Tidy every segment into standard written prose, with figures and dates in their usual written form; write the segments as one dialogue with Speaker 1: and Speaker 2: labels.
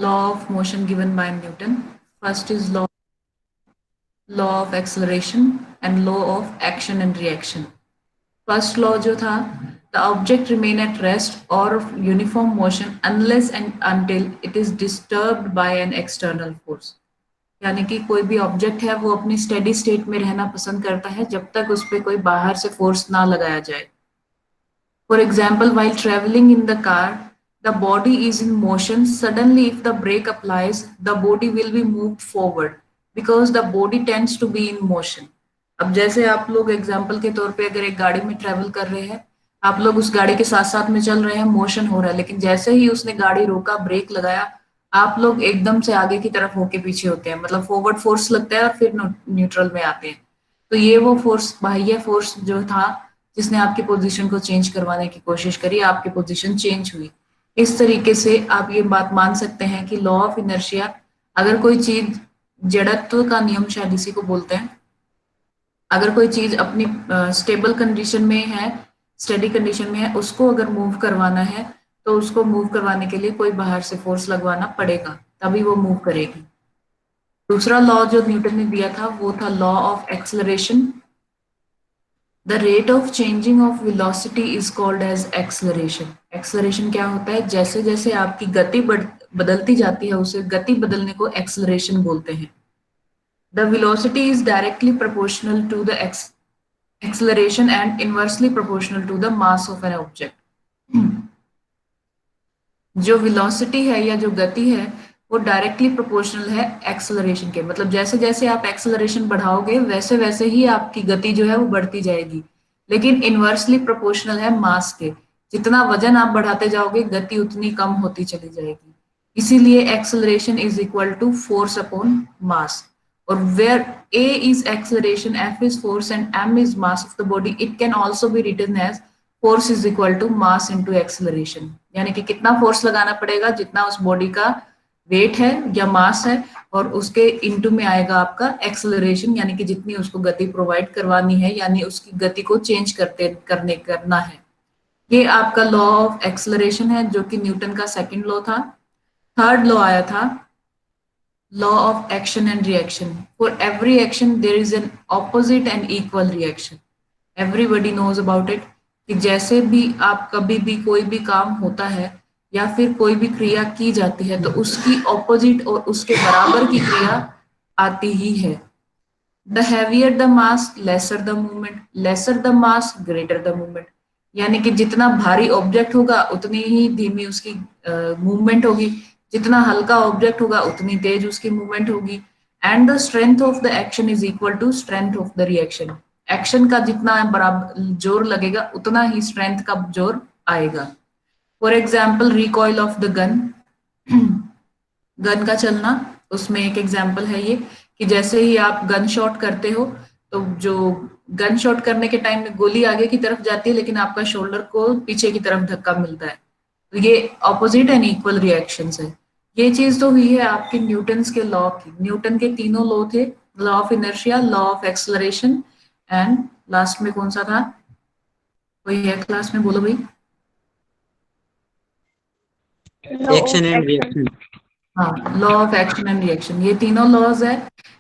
Speaker 1: law of motion given by Newton. First is law of acceleration and law of action and reaction. First law जो था, the object remain at rest और uniform motion unless and until it is disturbed by an external force. यानी कि कोई भी object है वो अपनी स्टेडी स्टेट में रहना पसंद करता है जब तक उस पर कोई बाहर से फोर्स ना लगाया जाए। For example, while traveling in the car, the body is in motion. Suddenly, if the brake applies, the body will be moved forward because the body tends to be in motion. अब जैसे आप लोग example के तौर पे अगर एक गाड़ी में ट्रेवल कर रहे हैं, आप लोग उस गाड़ी के साथ साथ में चल रहे हैं, मोशन हो रहा है, लेकिन जैसे ही उसने गाड़ी रोका, ब्रेक लगाया, आप लोग एकदम से आगे की तरफ होके पीछे होते हैं, मतलब फॉरवर्ड फोर्स लगता है और फिर न्यूट्रल में आते हैं। तो ये वो फोर्स, बाह्य फोर्स जो था जिसने आपकी पोजीशन को चेंज करवाने की कोशिश करी, आपकी पोजीशन चेंज हुई। इस तरीके से आप ये बात मान सकते हैं कि लॉ ऑफ इनर्शिया, अगर कोई चीज, जड़त्व का नियम शायद इसी को बोलते हैं, अगर कोई चीज अपनी स्टेबल कंडीशन में है, स्टेडी कंडीशन में है, उसको अगर मूव करवाना है तो उसको मूव करवाने के लिए कोई बाहर से फोर्स लगवाना पड़ेगा, तभी वो मूव करेगी। दूसरा लॉ जो न्यूटन ने दिया था वो था law of acceleration. The rate of changing of velocity is called as acceleration. Acceleration क्या होता है? जैसे जैसे आपकी गति बदलती जाती है, उसे गति बदलने को एक्सलरेशन बोलते हैं। The velocity is directly proportional to the acceleration and inversely proportional to the mass of an object। जो वेलोसिटी है या जो गति है वो डायरेक्टली प्रोपोर्शनल है एक्सेलरेशन के, मतलब जैसे जैसे आप एक्सेलरेशन बढ़ाओगे वैसे वैसे ही आपकी गति जो है वो बढ़ती जाएगी, लेकिन इनवर्सली प्रोपोर्शनल है मास के। जितना वजन आप बढ़ाते जाओगे गति उतनी कम होती चली जाएगी। इसीलिए acceleration is equal to force upon mass. और where a is acceleration, f is force and m is mass of the body, it can also be written as force is equal to mass into acceleration। यानी कि कितना force लगाना पड़ेगा, जितना उस body का wait है या मास है, और उसके इनटू में आएगा आपका एक्सेलरेशन, यानी कि जितनी उसको गति प्रोवाइड करवानी है, यानी उसकी गति को चेंज करना है। ये आपका लॉ ऑफ एक्सेलरेशन है जो कि न्यूटन का सेकंड लॉ था। थर्ड लॉ आया था law of action and reaction. For every action there is an opposite and equal reaction. Everybody knows about it कि जैसे भी आप कभी भी कोई भी काम होता है या फिर कोई भी क्रिया की जाती है तो उसकी ऑपोजिट और उसके बराबर की क्रिया आती ही है। The heavier the mass lesser the movement, lesser the mass greater the movement. यानी कि जितना भारी ऑब्जेक्ट होगा उतनी ही धीमी उसकी मूवमेंट होगी, जितना हल्का ऑब्जेक्ट होगा उतनी तेज उसकी मूवमेंट होगी। And the strength of the action is equal to strength of the reaction. Action का जितना बराबर जोर लगेगा उतना ही स्ट्रेंथ का जोर आएगा। For example, recoil of the gun, gun का चलना, उसमें एक एग्जाम्पल है ये कि जैसे ही आप गन शॉट करते हो तो जो गन शॉट करने के टाइम में गोली आगे की तरफ जाती है लेकिन आपका शोल्डर को पीछे की तरफ धक्का मिलता है, तो ये ऑपोजिट एंड इक्वल रिएक्शंस है। ये चीज तो हुई है आपके न्यूटन्स के लॉ की। न्यूटन के तीनों लॉ थे, law of inertia, law of acceleration and last में कौन सा था? कोई है क्लास में, बोलो भाई।
Speaker 2: Action and reaction.
Speaker 1: हाँ, law of action and reaction, ये तीनों लॉज है।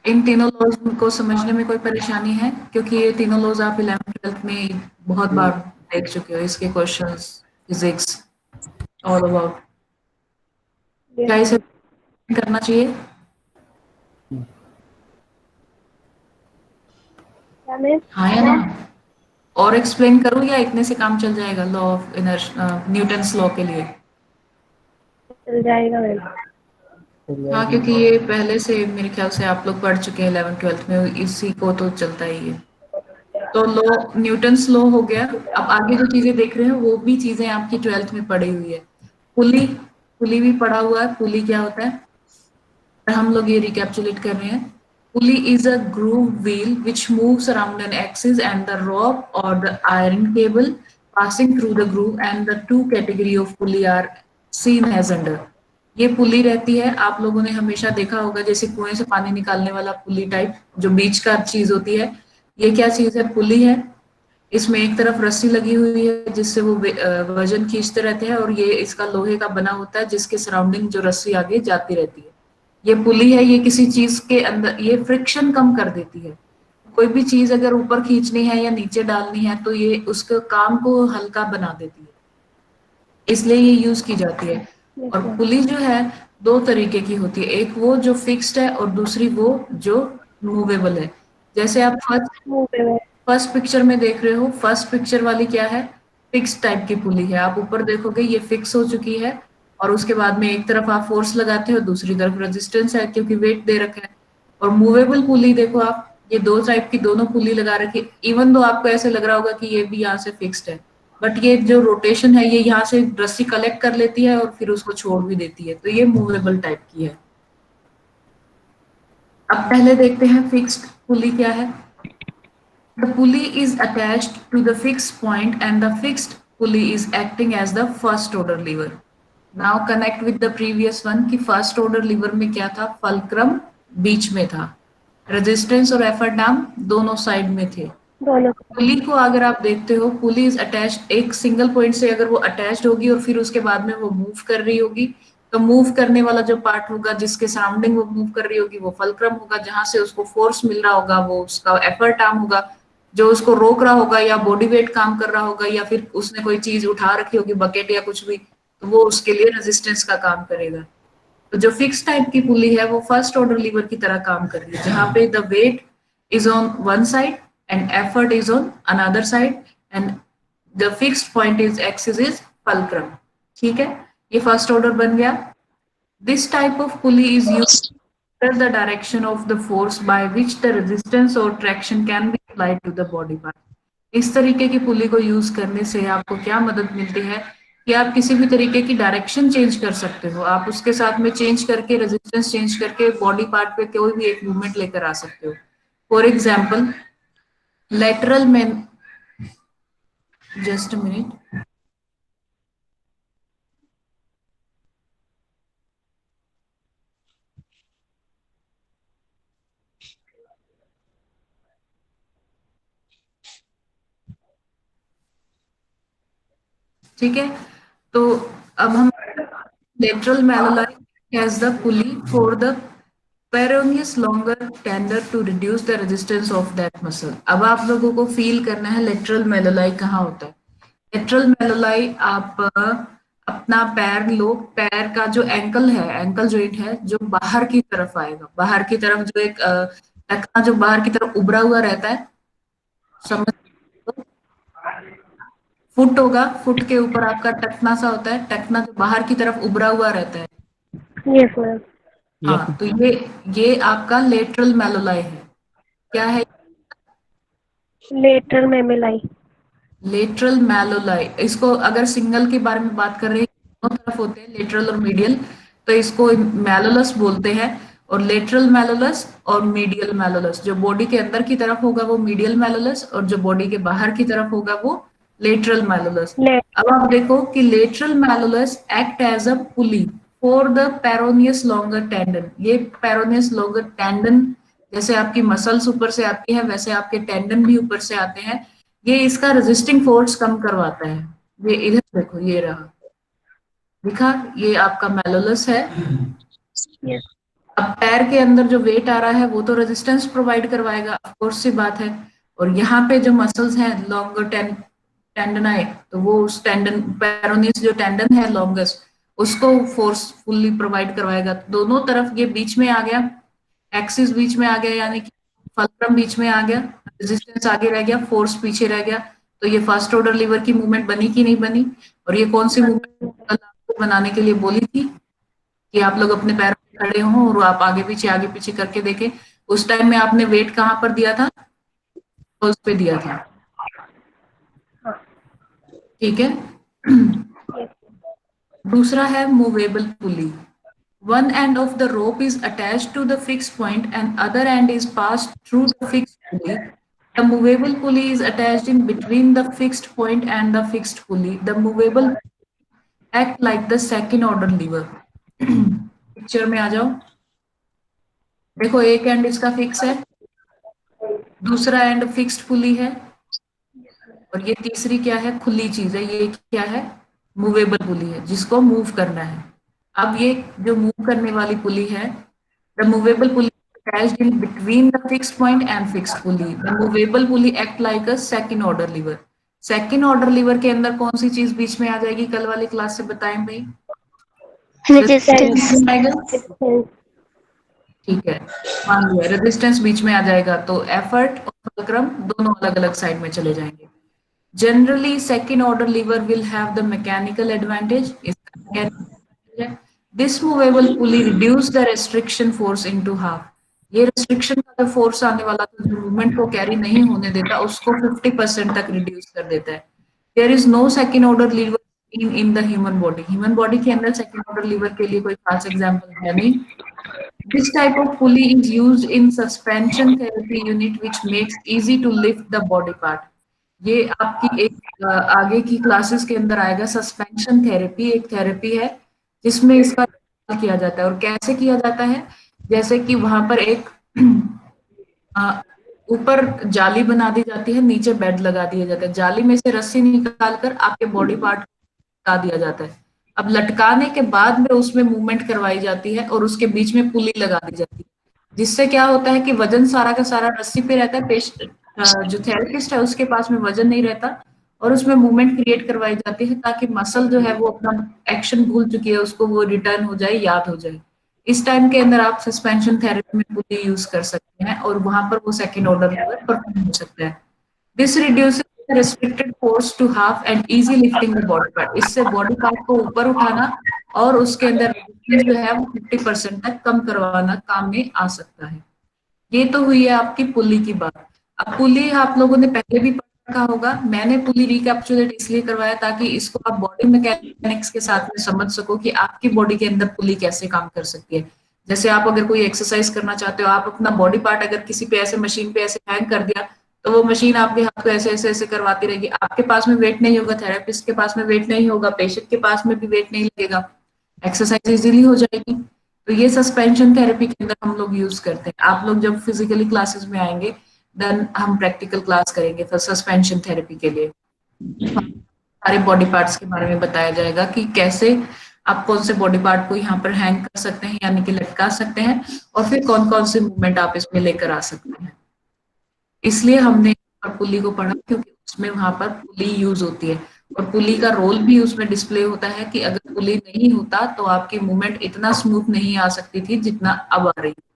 Speaker 1: इन तीनों लॉज को समझने में कोई परेशानी है? क्योंकि ये तीनों लॉज आप 11th 12th में बहुत बार देख चुके हो, इसके क्वेश्चंस, फिजिक्स, ऑल अबाउट। क्या इसे करना चाहिए? हाँ या ना? और एक्सप्लेन करूँ या इतने से काम चल जाएगा लॉ ऑफ न्यूटन्स लॉ के लिए?
Speaker 3: चल जाएगा।
Speaker 1: हाँ, क्योंकि ये पहले से मेरे ख्याल से आप लोग पढ़ चुके हैं 11th 12th में, इसी को तो चलता ही है। तो लॉ, न्यूटन्स लॉ हो गया। अब आगे जो चीजें देख रहे हो वो भी चीजें आपकी 12th में पढ़ी हुई है। पुली, पुली भी पढ़ा हुआ है। पुली क्या होता है हम लोग ये रिकैप्चुलेट कर रहे हैं। Pulley is a groove wheel which moves around an axis and the rope और the iron cable passing through the groove and the two category of pulley are seen as under. ये pulley रहती है, आप लोगों ने हमेशा देखा होगा जैसे कुएं से पानी निकालने वाला पुली टाइप जो बीच का चीज होती है, ये क्या चीज है? पुली है। इसमें एक तरफ रस्सी लगी हुई है जिससे वो वजन खींचते रहते हैं, और ये इसका लोहे का बना होता है जिसके सराउंडिंग जो रस्सी आगे जाती रहती है। ये पुली है, ये किसी चीज के अंदर ये फ्रिक्शन कम कर देती है। कोई भी चीज अगर ऊपर खींचनी है या नीचे डालनी है तो ये उसके काम को हल्का बना देती है, इसलिए ये यूज की जाती है।
Speaker 3: यस
Speaker 1: और
Speaker 3: मैम।
Speaker 1: पुली जो है दो तरीके की होती है, एक वो जो फिक्स्ड है और दूसरी वो जो मूवेबल है। जैसे आप फर्स्ट
Speaker 3: मूवेबल।
Speaker 1: फर्स्ट पिक्चर में देख रहे हो, फर्स्ट पिक्चर वाली क्या है, फिक्स टाइप की पुली है। आप ऊपर देखोगे ये फिक्स हो चुकी है, और उसके बाद में एक तरफ आप फोर्स लगाते हो, दूसरी तरफ रेजिस्टेंस है क्योंकि वेट दे रखा है। और मूवेबल पुली देखो आप, ये दो टाइप की दोनों पुली लगा रखी, इवन दो आपको ऐसे लग रहा होगा कि ये भी यहाँ से फिक्स्ड है, बट ये जो रोटेशन है ये यहाँ से रस्सी कलेक्ट कर लेती है और फिर उसको छोड़ भी देती है, तो ये मूवेबल टाइप की है। अब पहले देखते हैं फिक्स्ड पुली क्या है। The pulley is attached to the fixed point and the fixed pulley is acting as the first order lever. Now connect with the previous one कि first order lever में क्या था, फल्क्रम बीच में था, resistance और effort arm दोनों side में थे।
Speaker 3: दोनों।
Speaker 1: पुली को अगर आप देखते हो, पुली इज अटैच्ड, एक सिंगल पॉइंट से अगर वो अटैच्ड होगी और फिर उसके बाद में वो मूव कर रही होगी, तो मूव करने वाला जो पार्ट होगा जिसके सराउंडिंग वो मूव कर रही होगी वो फल्क्रम होगा, जहां से उसको फोर्स मिल रहा होगा वो उसका एफर्ट आर्म होगा, जो उसको रोक रहा होगा या बॉडी वेट काम कर रहा होगा या फिर उसने कोई चीज उठा रखी होगी बकेट या कुछ भी, तो वो उसके लिए रेजिस्टेंस का काम करेगा। तो जो फिक्स टाइप की पुली है वो फर्स्ट ऑर्डर लीवर की तरह काम कर रही है, जहां पे the weight is on one side and effort is on another side and the fixed point is axis is fulcrum। ठीक है, ये फर्स्ट ऑर्डर बन गया। This type of pulley is used to alter the direction of the force by which the resistance or traction can be applied to the body part। इस तरीके की पुली को use करने से आपको क्या मदद मिलती है कि आप किसी भी तरीके की डायरेक्शन चेंज कर सकते हो, आप उसके साथ में चेंज करके रेजिस्टेंस चेंज करके बॉडी पार्ट पे कोई भी एक मूवमेंट लेकर आ सकते हो। फॉर एग्जाम्पल lateral में, जस्ट अ मिनट, ठीक है। तो अब हम lateral malleoli as the pulley for the peroneus longer tender to reduce the resistance of that muscle। अब आप लोगों को फील करना है लेटरल मेलोलाई कहाँ होता है। लेटरल मेलोलाई आप अपना पैर लो, पैर का जो एंकल है, एंकल जॉइंट है जो बाहर की तरफ आएगा, बाहर की तरफ जो एक टखना जो बाहर की तरफ उभरा हुआ रहता है, समझ, फुट होगा, फुट के ऊपर आपका टखना सा होता है, टखना जो बाहर की तरफ उभरा हुआ रहता है।
Speaker 3: Yes ma'am.
Speaker 2: Yes.
Speaker 1: हाँ, तो ये आपका लेटरल मेलोलाई है। क्या है
Speaker 3: लेटरल मेमेलाई।
Speaker 1: लेटरल मेलोलाई? इसको अगर सिंगल के बारे में बात कर रहे हैं, दोनों तरफ होते हैं लेटरल और मीडियल, तो इसको मेलोलस बोलते हैं। और लेटरल मेलोलस और मीडियल मेलोलस, जो बॉडी के अंदर की तरफ होगा वो मीडियल मेलोलस, और जो बॉडी के बाहर की तरफ होगा वो लेटरल मेलोलस।
Speaker 3: लेट।
Speaker 1: अब आप देखो कि lateral malleolus act as a pulley for the peroneus longus tendon. ये पेरोनियस लॉन्गर टेंडन, जैसे आपकी मसल्स ऊपर से आती है वैसे आपके टेंडन भी ऊपर से आते हैं, ये इसका रेजिस्टिंग फोर्स कम करवाता है। ये इधर देखो, ये रहा, दिखा, ये आपका मेलोलस है।
Speaker 3: यस।
Speaker 1: अब पैर के अंदर जो वेट आ रहा है वो तो रेजिस्टेंस प्रोवाइड करवाएगा, ऑफ कोर्स सी बात है। और यहाँ पे जो मसल्स हैं लॉन्गर टेंडनाई, तो वो उस टेंडन पेरोनियस जो टेंडन है लॉन्गेस्ट, उसको फोर्स फुल्ली प्रोवाइड करवाएगा। दोनों तरफ ये बीच में आ गया, एक्सिस बीच में आ गया, यानी कि फल्क्रम बीच में आ गया, रेजिस्टेंस आगे रह गया, फोर्स पीछे रह गया। तो ये फर्स्ट ऑर्डर लीवर की मूवमेंट बनी कि नहीं बनी? और ये कौन सी मूवमेंट कल आपको बनाने के लिए बोली थी कि आप लोग अपने पैरों पे खड़े हों और आप आगे पीछे करके देखें। उस टाइम में आपने वेट कहाँ पर दिया था? उस पे दिया था, ठीक है। दूसरा है movable pulley. One end of the rope is attached to the fixed point and other end is passed through the fixed pulley. The movable pulley is attached in between the fixed point and the fixed pulley. The movable act like the second order lever। Picture में आ जाओ, देखो एक and इसका fix है, दूसरा and fixed pulley है, और ये तीसरी क्या है, खुली चीज है, ये क्या है, मूवेबल पुली है, जिसको मूव करना है। अब ये जो मूव करने वाली पुली है, the movable pulley attached in between the fixed point and fixed pulley. The movable pulley act like a second order lever. Second order liver के अंदर कौन सी चीज बीच में आ जाएगी, कल वाली क्लास से बताएं भाई।
Speaker 3: Resistance.
Speaker 1: आएगा,
Speaker 3: Resistance.
Speaker 1: ठीक है, मान लिया रेजिस्टेंस बीच में आ जाएगा, तो एफर्ट और फलक्रम दोनों अलग अलग साइड में चले जाएंगे। Generally second order liver will have the mechanical advantage, this movable pulley reduce the restriction force into half. ये रेस्ट्रिक्शन का जो फोर्स आने वाला था, जो मूवमेंट को कैरी नहीं होने देता, उसको 50% तक रिड्यूस कर देता है। There is no second order lever in the human body. Human body के अंदर सेकेंड ऑर्डर लीवर के लिए कोई खास एग्जाम्पल है नहीं। This type of pulley is used in suspension therapy unit which makes easy to lift the body part. ये आपकी एक आगे की क्लासेस के अंदर आएगा। सस्पेंशन थेरेपी एक थेरेपी है जिसमें इसका इस्तेमाल किया जाता है। और कैसे किया जाता है, जैसे कि वहां पर एक ऊपर जाली बना दी जाती है, नीचे बेड लगा दिया जाता है, जाली में से रस्सी निकालकर आपके बॉडी पार्ट लटका दिया जाता है। अब लटकाने के बाद में उसमें मूवमेंट करवाई जाती है और उसके बीच में पुली लगा दी जाती है, जिससे क्या होता है कि वजन सारा का सारा रस्सी पे रहता है। पेशेंट जो थेरेपिस्ट है उसके पास में वजन नहीं रहता और उसमें मूवमेंट क्रिएट करवाई जाती है, ताकि मसल जो है वो अपना एक्शन भूल चुकी है उसको वो रिटर्न हो जाए, याद हो जाए। इस टाइम के अंदर आप सस्पेंशन थेरेपी में पुली यूज कर सकते हैं और वहां पर वो सेकेंड ऑर्डर लेवल परफॉर्म हो सकता है। This reduces the restricted force to half and easy lifting the body part. इससे बॉडी पार्ट को ऊपर उठाना और उसके अंदर जो है वो 50% तक कम करवाना काम में आ सकता है। ये तो हुई है आपकी पुली की बात। अब पुली आप लोगों ने पहले भी पढ़ रखा होगा, मैंने पुली रिकैप्चुलेट इसलिए करवाया ताकि इसको आप बॉडी मैकेनिक्स के साथ में समझ सको कि आपकी बॉडी के अंदर पुली कैसे काम कर सकती है। जैसे आप अगर कोई एक्सरसाइज करना चाहते हो, आप अपना बॉडी पार्ट अगर किसी पे ऐसे मशीन पे ऐसे हैंग कर दिया, तो वो मशीन आपके हाथ को ऐसे ऐसे ऐसे करवाती रहेगी। आपके पास में वेट नहीं होगा, थेरेपिस्ट के पास में वेट नहीं होगा, पेशेंट के पास में भी वेट नहीं लगेगा, एक्सरसाइज इजीली हो जाएगी। तो ये सस्पेंशन थेरेपी के अंदर हम लोग यूज करते हैं। आप लोग जब फिजिकली क्लासेस में आएंगे देन हम प्रैक्टिकल क्लास करेंगे फिर सस्पेंशन थेरेपी के लिए। सारे बॉडी पार्ट्स के बारे में बताया जाएगा कि कैसे आप कौन से बॉडी पार्ट को यहाँ पर हैंग कर सकते हैं यानी कि लटका सकते हैं, और फिर कौन कौन से मूवमेंट आप इसमें लेकर आ सकते हैं। इसलिए हमने पुली को पढ़ा क्योंकि उसमें वहां पर पुली यूज होती है और पुली का रोल भी उसमें डिस्प्ले होता है कि अगर पुली नहीं होता तो आपकी मूवमेंट इतना स्मूथ नहीं आ सकती थी जितना अब आ रही है।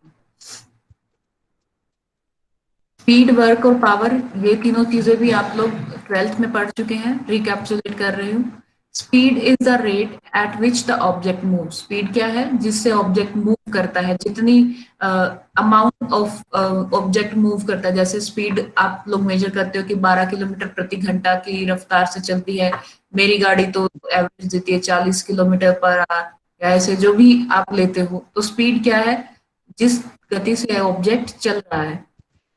Speaker 1: स्पीड, वर्क और पावर, ये तीनों चीजें भी आप लोग 12th में पढ़ चुके हैं, रिकैप्चुलेट कर रही हूँ। Speed is the rate at which the object move. Speed क्या है, जिससे ऑब्जेक्ट मूव करता है, जितनी अमाउंट ऑफ ऑब्जेक्ट मूव करता है। जैसे स्पीड आप लोग मेजर करते हो कि 12 किलोमीटर प्रति घंटा की रफ्तार से चलती है, मेरी गाड़ी तो एवरेज देती है 40 किलोमीटर पर आवर, या ऐसे जो भी आप लेते हो। तो स्पीड क्या है, जिस गति से ऑब्जेक्ट चल रहा है।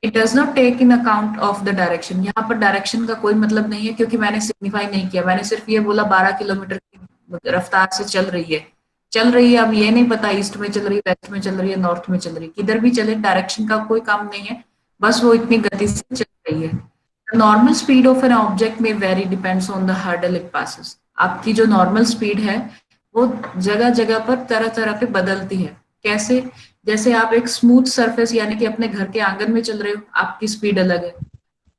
Speaker 1: It does not take in account of the direction. यहाँ पर डायरेक्शन का कोई मतलब नहीं है क्योंकि मैंने सिग्निफाई नहीं किया, मैंने सिर्फ ये बोला 12 किलोमीटर की रफ्तार से चल रही है, चल रही है। अब ये नहीं पता ईस्ट में चल रही है, वेस्ट में चल रही है, नॉर्थ में चल रही है, किधर भी चले डायरेक्शन का कोई काम नहीं है, बस वो इतनी गति से चल रही है। Normal speed of an object में very depends on the hurdle it passes. आपकी जो नॉर्मल स्पीड है वो जगह जगह पर तरह तरह पे बदलती है। कैसे, जैसे आप एक स्मूथ सरफेस यानी कि अपने घर के आंगन में चल रहे हो, आपकी स्पीड अलग है।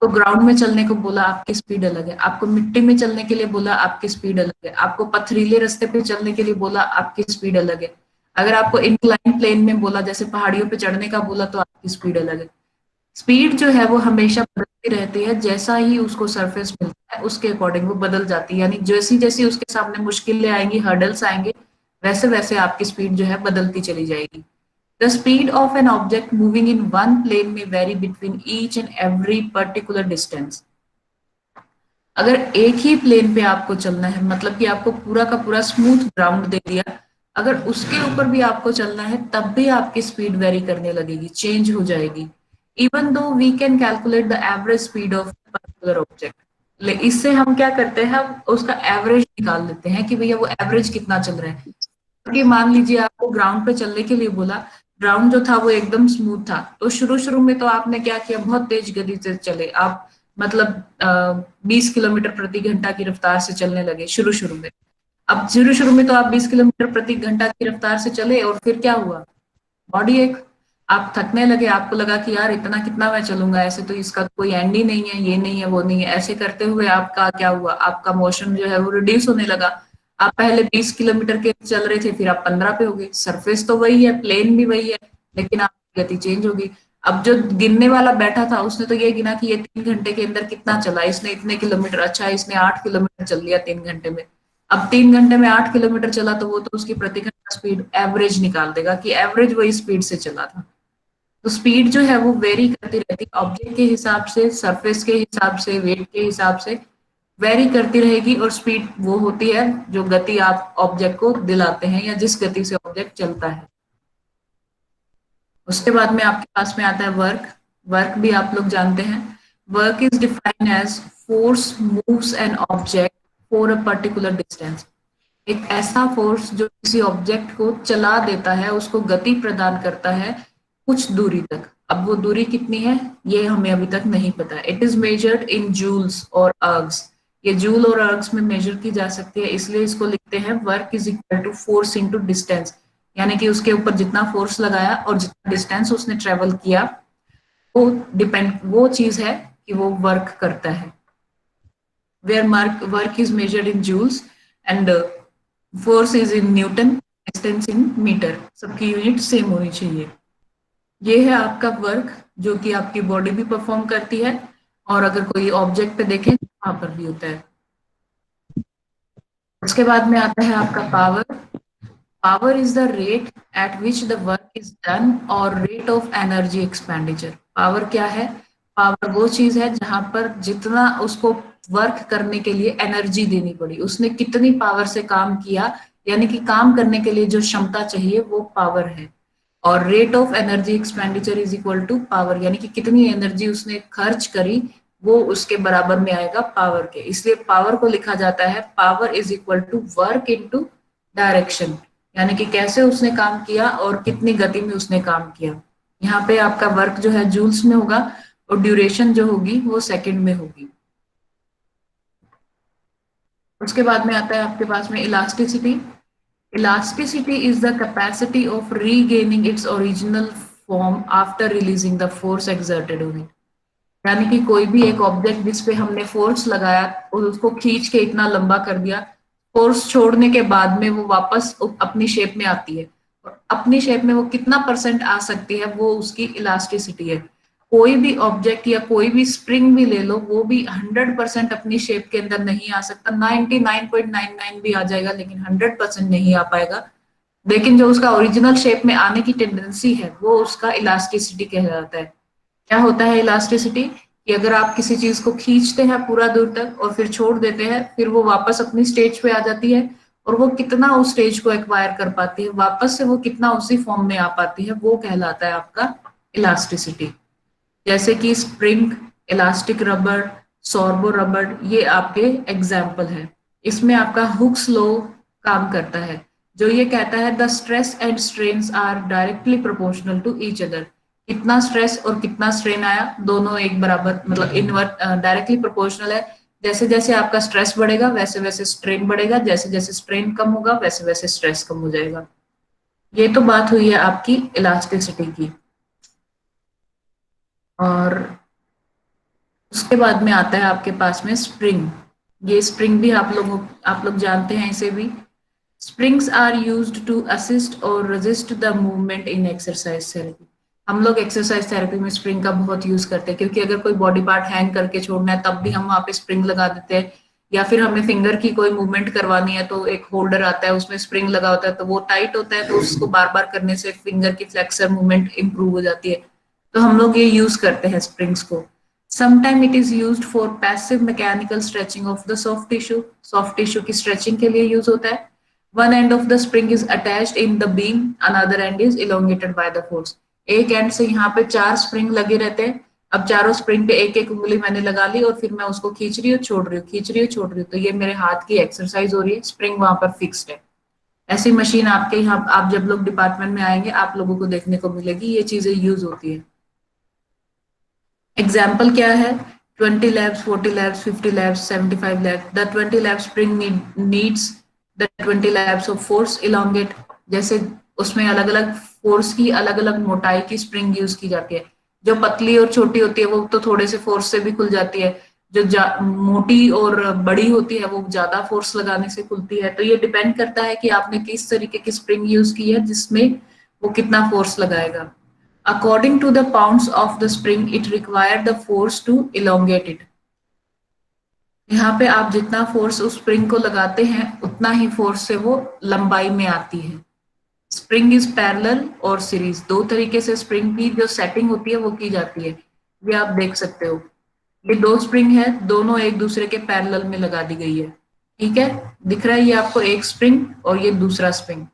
Speaker 1: तो ग्राउंड में चलने को बोला, आपकी स्पीड अलग है। आपको मिट्टी में चलने के लिए बोला, आपकी स्पीड अलग है। आपको पथरीले रास्ते पे चलने के लिए बोला, आपकी स्पीड अलग है। अगर आपको इंक्लाइन प्लेन में बोला, जैसे पहाड़ियों पे चढ़ने का बोला, तो आपकी स्पीड अलग है। स्पीड जो है वो हमेशा बदलती रहती है, जैसा ही उसको सरफेस मिलता है उसके अकॉर्डिंग वो बदल जाती है। यानी जैसी जैसी उसके सामने मुश्किलें आएंगी, हर्डल्स आएंगे, वैसे वैसे आपकी स्पीड जो है बदलती चली जाएगी। The speed of an object moving in one plane may vary between each and every particular distance. अगर एक ही प्लेन पे आपको चलना है, मतलब कि आपको पूरा का पूरा स्मूथ ग्राउंड दे दिया, अगर उसके ऊपर भी आपको चलना है तब भी आपकी स्पीड वेरी करने लगेगी, चेंज हो जाएगी। Even though we can calculate the average speed of particular object. इससे हम क्या करते हैं, हम उसका एवरेज निकाल लेते हैं कि भैया वो एवरेज कितना चल रहा है। कि मान लीजिए आपको ग्राउंड पे चलने के लिए बोला, ग्राउंड जो था वो एकदम स्मूथ था, तो शुरू शुरू में तो आपने क्या किया, बहुत तेज गति से चले आप, मतलब 20 किलोमीटर प्रति घंटा की रफ्तार से चलने लगे शुरू शुरू में। अब शुरू शुरू में तो आप 20 किलोमीटर प्रति घंटा की रफ्तार से चले और फिर क्या हुआ, बॉडी एक, आप थकने लगे, आपको लगा कि यार इतना कितना मैं चलूंगा, ऐसे तो इसका कोई एंड ही नहीं है, ये नहीं है वो नहीं है, ऐसे करते हुए आपका क्या हुआ, आपका मोशन जो है वो रिड्यूस होने लगा। आप पहले 20 किलोमीटर के चल रहे थे, फिर आप 15 पे हो गए। सरफेस तो वही है, प्लेन भी वही है, लेकिन आपकी गति चेंज हो गई। अब जो गिनने वाला बैठा था उसने तो ये गिना कि ये 3 घंटे के अंदर कितना चला, इसने इतने किलोमीटर, अच्छा इसने 8 किलोमीटर चल लिया 3 घंटे में। अब 3 घंटे में 8 किलोमीटर चला तो वो तो उसकी प्रति घंटा स्पीड एवरेज निकाल देगा कि एवरेज वही स्पीड से चला था। तो स्पीड जो है वो वेरी करती रहती है ऑब्जेक्ट के हिसाब से, सरफेस के हिसाब से, वेट के हिसाब से वेरी करती रहेगी। और स्पीड वो होती है जो गति आप ऑब्जेक्ट को दिलाते हैं या जिस गति से ऑब्जेक्ट चलता है। उसके बाद में आपके पास में आता है वर्क। वर्क भी आप लोग जानते हैं। Work is defined as force moves an object for a particular distance. एक ऐसा फोर्स जो किसी ऑब्जेक्ट को चला देता है, उसको गति प्रदान करता है कुछ दूरी तक। अब वो दूरी कितनी है ये हमें अभी तक नहीं पता। It is measured in joules और अर्ग्स। ये जूल और अर्ग्स में मेजर की जा सकती है, इसलिए इसको लिखते हैं work is equal to force into distance. यानी कि उसके ऊपर जितना फोर्स लगाया और जितना डिस्टेंस उसने ट्रेवल किया, वो डिपेंड, वो चीज है कि वो वर्क करता है। Where work is measured in joules and force is in newton, distance in metre, सबकी यूनिट सेम होनी चाहिए। ये है आपका वर्क जो कि आपकी बॉडी भी परफॉर्म करती है, और अगर कोई ऑब्जेक्ट पे देखें तो वहां पर भी होता है। उसके बाद में आता है आपका power. Power is the rate at which the work is done और rate of energy expenditure. Power क्या है? पावर वो चीज है जहां पर जितना उसको वर्क करने के लिए एनर्जी देनी पड़ी, उसने कितनी पावर से काम किया, यानी कि काम करने के लिए जो क्षमता चाहिए वो पावर है। और rate of energy expenditure is equal to power, यानी कि कितनी एनर्जी उसने खर्च करी वो उसके बराबर में आएगा पावर के। इसलिए पावर को लिखा जाता है power is equal to work into direction, यानी कि कैसे उसने काम किया और कितनी गति में उसने काम किया। यहाँ पे आपका वर्क जो है जूल्स में होगा और ड्यूरेशन जो होगी वो सेकंड में होगी। उसके बाद में आता है आपके पास में elasticity. Elasticity is the capacity of regaining its original form after releasing the force exerted on it। यानी कि कोई भी एक ऑब्जेक्ट जिस पे हमने फोर्स लगाया और उसको खींच के इतना लंबा कर दिया, फोर्स छोड़ने के बाद में वो वापस अपनी शेप में आती है। और अपनी शेप में वो कितना परसेंट आ सकती है वो उसकी इलास्टिसिटी है। कोई भी ऑब्जेक्ट या कोई भी स्प्रिंग भी ले लो, वो भी 100% अपनी शेप के अंदर नहीं आ सकता। 99.99 भी आ जाएगा लेकिन 100% नहीं आ पाएगा। लेकिन जो उसका ओरिजिनल शेप में आने की टेंडेंसी है वो उसका इलास्टिसिटी कहलाता है। क्या होता है इलास्टिसिटी? कि अगर आप किसी चीज को खींचते हैं पूरा दूर तक और फिर छोड़ देते हैं, फिर वो वापस अपनी स्टेज पे आ जाती है, और वो कितना उस स्टेज को एक्वायर कर पाती है, वापस से वो कितना उसी फॉर्म में आ पाती है, वो कहलाता है आपका इलास्टिसिटी। जैसे कि स्प्रिंग, इलास्टिक रबर, सॉर्बो रबर, ये आपके एग्जाम्पल है। इसमें आपका हुक्स लॉ काम करता है, जो ये कहता है the stress and strains are directly proportional to each other. कितना स्ट्रेस और कितना स्ट्रेन आया, दोनों एक बराबर, मतलब इनवर्ट डायरेक्टली प्रोपोर्शनल है। जैसे जैसे आपका स्ट्रेस बढ़ेगा वैसे वैसे स्ट्रेन बढ़ेगा, जैसे जैसे स्ट्रेन कम होगा वैसे वैसे स्ट्रेस कम हो जाएगा। ये तो बात हुई है आपकी इलास्टिसिटी की। और उसके बाद में आता है आपके पास में स्प्रिंग। ये स्प्रिंग भी आप लोग जानते हैं इसे भी। Springs are used to assist और resist the movement in exercise therapy. हम लोग एक्सरसाइज थेरेपी में स्प्रिंग का बहुत यूज करते हैं, क्योंकि अगर कोई बॉडी पार्ट हैंग करके छोड़ना है तब भी हम वहाँ पे स्प्रिंग लगा देते हैं, या फिर हमें फिंगर की कोई मूवमेंट करवानी है तो एक होल्डर आता है उसमें स्प्रिंग लगा होता है, तो वो टाइट होता है तो उसको बार बार करने से फिंगर की फ्लेक्सर मूवमेंट इंप्रूव हो जाती है। तो हम लोग ये यूज करते हैं स्प्रिंग्स को। Sometime it is used for passive mechanical stretching of the soft tissue। Soft tissue की stretching के लिए यूज होता है। One end of the spring is attached in the beam, another end is elongated by the force। एक and से यहाँ पे 4 spring लगे रहते हैं। अब चारों स्प्रिंग पे एक एक उंगली मैंने लगा ली और फिर मैं उसको खींच रही हूँ, छोड़ रही हूँ, खींच रही हूँ, छोड़ रही हूँ, तो ये मेरे हाथ की एक्सरसाइज हो रही है, स्प्रिंग वहां पर फिक्स्ड है। ऐसी मशीन आपके यहाँ, आप जब लोग डिपार्टमेंट में आएंगे आप लोगों को देखने को मिलेगी, ये चीजें यूज होती है। एग्जाम्पल क्या है? 20 labs, 40 labs, 50 labs, 75 labs. The 20 lab spring needs the 20 labs of force elongate. जैसे उसमें अलग अलग फोर्स की अलग अलग मोटाई की स्प्रिंग यूज की जाती है। जो पतली और छोटी होती है वो तो थोड़े से फोर्स से भी खुल जाती है, जो मोटी और बड़ी होती है वो ज्यादा फोर्स लगाने से खुलती है। तो ये डिपेंड करता है कि आपने किस तरीके की स्प्रिंग यूज की है जिसमें वो कितना फोर्स लगाएगा। According to the pounds of the spring, it required the force to elongate it. यहाँ पे आप जितना फोर्स उस स्प्रिंग को लगाते हैं उतना ही फोर्स से वो लंबाई में आती है। स्प्रिंग इज पैरेलल और सीरीज, दो तरीके से स्प्रिंग की जो सेटिंग होती है वो की जाती है। ये आप देख सकते हो, ये दो स्प्रिंग है, दोनों एक दूसरे के पैरेलल में लगा दी गई है। ठीक है, दिख रहा है ये आपको एक स्प्रिंग और ये दूसरा स्प्रिंग,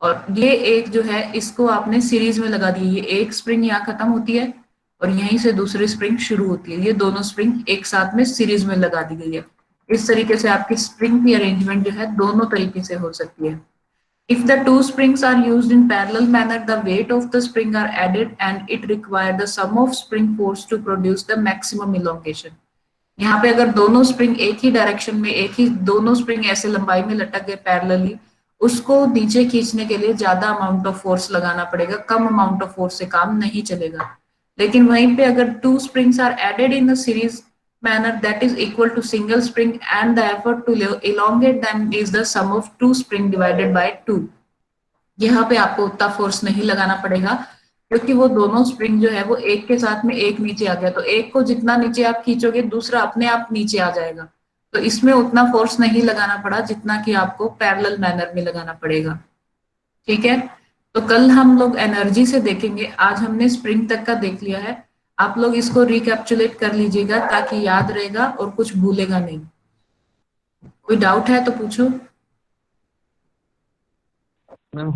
Speaker 1: और ये एक जो है इसको आपने सीरीज में लगा दी। ये एक स्प्रिंग यहाँ खत्म होती है और यहीं से दूसरी स्प्रिंग शुरू होती है। ये दोनों स्प्रिंग एक साथ में सीरीज में लगा दी गई है। इस तरीके से आपकी स्प्रिंग की अरेंजमेंट जो है दोनों तरीके से हो सकती है। If the two springs are used in parallel manner, the weight of the spring are added and it requires the sum of spring force to produce the maximum elongation. यहाँ पे अगर दोनों स्प्रिंग एक ही डायरेक्शन में, एक ही दोनों spring ऐसे लंबाई में लटक गए पैरेलली, उसको नीचे खींचने के लिए ज्यादा अमाउंट ऑफ फोर्स लगाना पड़ेगा, कम अमाउंट ऑफ फोर्स से काम नहीं चलेगा। लेकिन वहीं पे अगर to springs are added in a series manner, that is equal to single spring, and the effort to elongate them is the sum of two spring divided by 2. यहाँ पे आपको उतना फोर्स नहीं लगाना पड़ेगा क्योंकि वो दोनों स्प्रिंग जो है वो एक के साथ में एक नीचे आ गया, तो एक को जितना नीचे आप खींचोगे दूसरा अपने आप नीचे आ जाएगा। तो इसमें उतना फोर्स नहीं लगाना पड़ा जितना कि आपको पैरेलल मैनर में लगाना पड़ेगा। ठीक है, तो कल हम लोग एनर्जी से देखेंगे, आज हमने स्प्रिंग तक का देख लिया है। आप लोग इसको रिकैप्चुलेट कर लीजिएगा ताकि याद रहेगा और कुछ भूलेगा नहीं। कोई डाउट है तो पूछो।